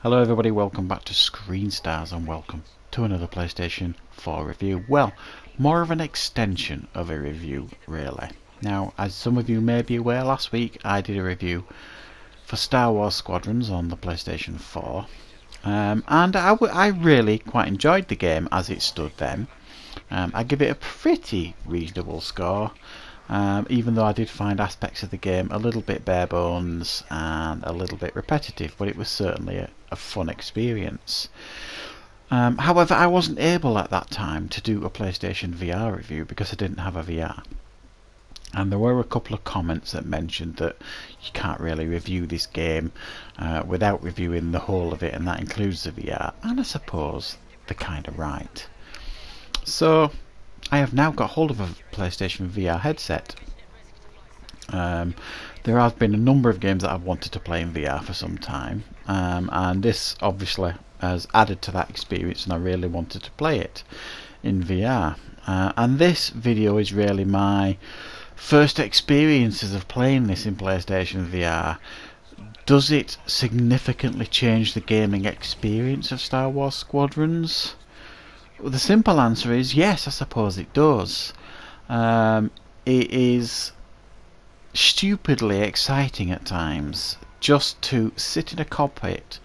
Hello everybody, welcome back to Screen Stars and welcome to another PlayStation 4 review. Well, more of an extension of a review really. Now, as some of you may be aware, last week I did a review for Star Wars Squadrons on the PlayStation 4 and I really quite enjoyed the game as it stood then. I give it a pretty reasonable score. Even though I did find aspects of the game a little bit bare bones and a little bit repetitive, but it was certainly a fun experience. However, I wasn't able at that time to do a PlayStation VR review because I didn't have a VR. And there were a couple of comments that mentioned that you can't really review this game without reviewing the whole of it, and that includes the VR. And I suppose they're kind of right. So I have now got hold of a PlayStation VR headset. There have been a number of games that I've wanted to play in VR for some time, and this obviously has added to that experience, and I really wanted to play it in VR. And this video is really my first experiences of playing this in PlayStation VR. Does it significantly change the gaming experience of Star Wars Squadrons? Well, the simple answer is yes, I suppose it does. It is stupidly exciting at times just to sit in a cockpit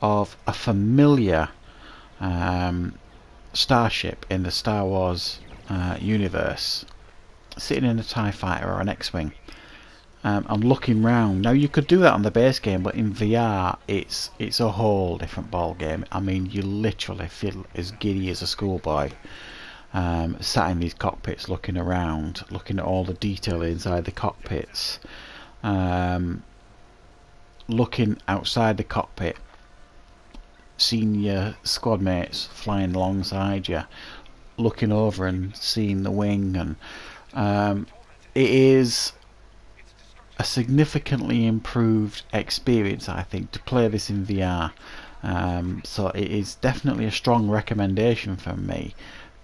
of a familiar starship in the Star Wars universe, sitting in a TIE fighter or an X-Wing, and looking round. Now you could do that on the base game, but in VR it's a whole different ball game. I mean, you literally feel as giddy as a schoolboy, sat in these cockpits looking around, looking at all the detail inside the cockpits, looking outside the cockpit, seeing your squad mates flying alongside you, looking over and seeing the wing, and it is a significantly improved experience, I think, to play this in VR. So it is definitely a strong recommendation from me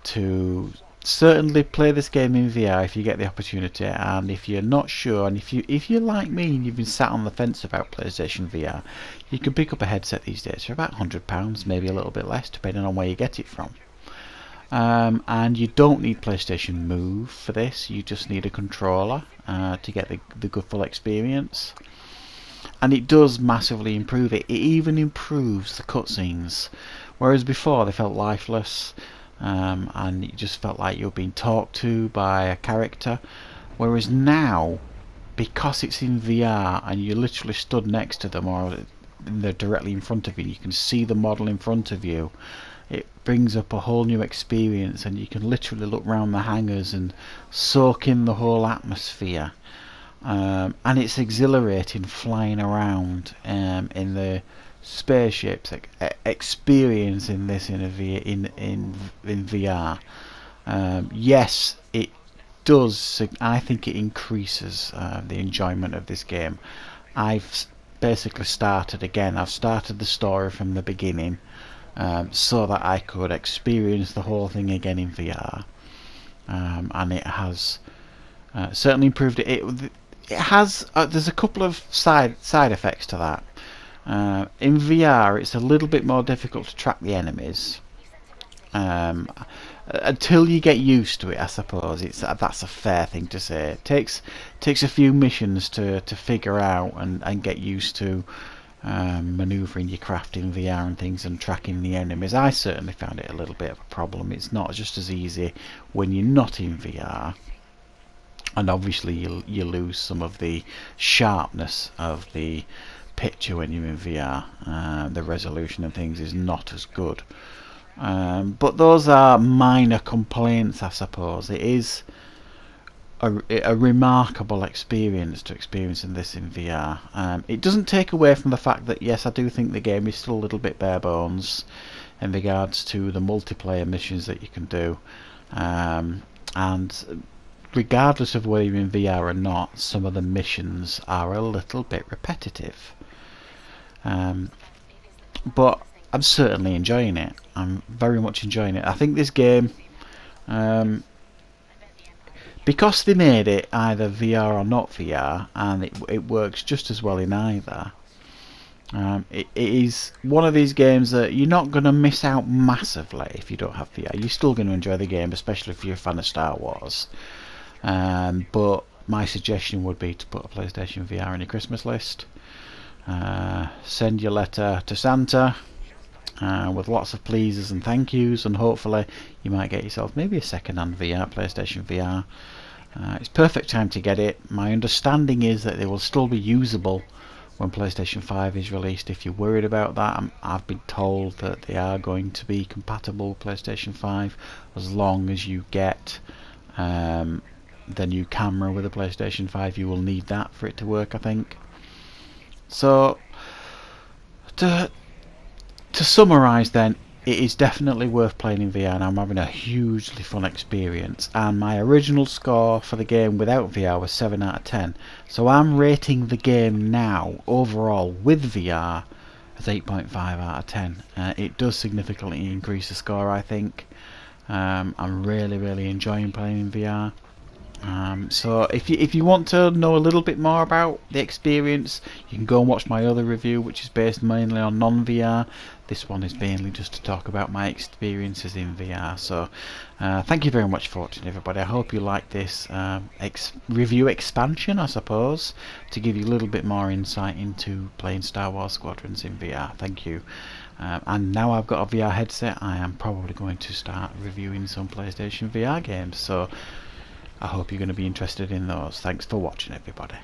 to certainly play this game in VR if you get the opportunity. And if you're not sure, and if you're like me and you've been sat on the fence about PlayStation VR, you can pick up a headset these days for about £100, maybe a little bit less, depending on where you get it from. And you don't need PlayStation Move for this, you just need a controller to get the good full experience. And it does massively improve it. It even improves the cutscenes, whereas before they felt lifeless, and it just felt like you were being talked to by a character, whereas now, because it's in VR and you literally stood next to them or they're directly in front of you, you can see the model in front of you. It brings up a whole new experience, and you can literally look round the hangars and soak in the whole atmosphere. And it's exhilarating flying around in the spaceships, experiencing this in VR. Yes, it does. I think it increases the enjoyment of this game. I've basically started again. I've started the story from the beginning. So that I could experience the whole thing again in VR, and it has certainly improved it. It has. There's a couple of side effects to that. In VR, it's a little bit more difficult to track the enemies until you get used to it. I suppose that's a fair thing to say. It takes a few missions to figure out and get used to. Manoeuvring your craft in VR and things and tracking the enemies. I certainly found it a little bit of a problem. It's not just as easy when you're not in VR, and obviously you lose some of the sharpness of the picture when you're in VR. The resolution and things is not as good, but those are minor complaints, I suppose. It is a remarkable experience to experiencing this in VR. It doesn't take away from the fact that yes, I do think the game is still a little bit bare bones in regards to the multiplayer missions that you can do, and regardless of whether you're in VR or not, some of the missions are a little bit repetitive, but I'm certainly enjoying it. I'm very much enjoying it. I think this game, because they made it either VR or not VR, and it works just as well in either, It is one of these games that you're not going to miss out massively if you don't have VR. You're still going to enjoy the game, especially if you're a fan of Star Wars. But my suggestion would be to put a PlayStation VR in your Christmas list. Send your letter to Santa with lots of pleases and thank yous, and hopefully you might get yourself maybe a second-hand VR, PlayStation VR. It's perfect time to get it. My understanding is that they will still be usable when PlayStation 5 is released. If you're worried about that, I've been told that they are going to be compatible with PlayStation 5 as long as you get the new camera with the PlayStation 5. You will need that for it to work, I think. So to summarise then, it is definitely worth playing in VR, and I'm having a hugely fun experience. And my original score for the game without VR was 7 out of 10. So I'm rating the game now overall with VR as 8.5 out of 10. It does significantly increase the score, I think. I'm really enjoying playing in VR. So if you want to know a little bit more about the experience, you can go and watch my other review, which is based mainly on non-VR. This one is mainly just to talk about my experiences in VR. So thank you very much for watching, everybody. I hope you like this review expansion, I suppose, to give you a little bit more insight into playing Star Wars Squadrons in VR. Thank you. And now I've got a VR headset, I am probably going to start reviewing some PlayStation VR games. So I hope you're going to be interested in those. Thanks for watching, everybody.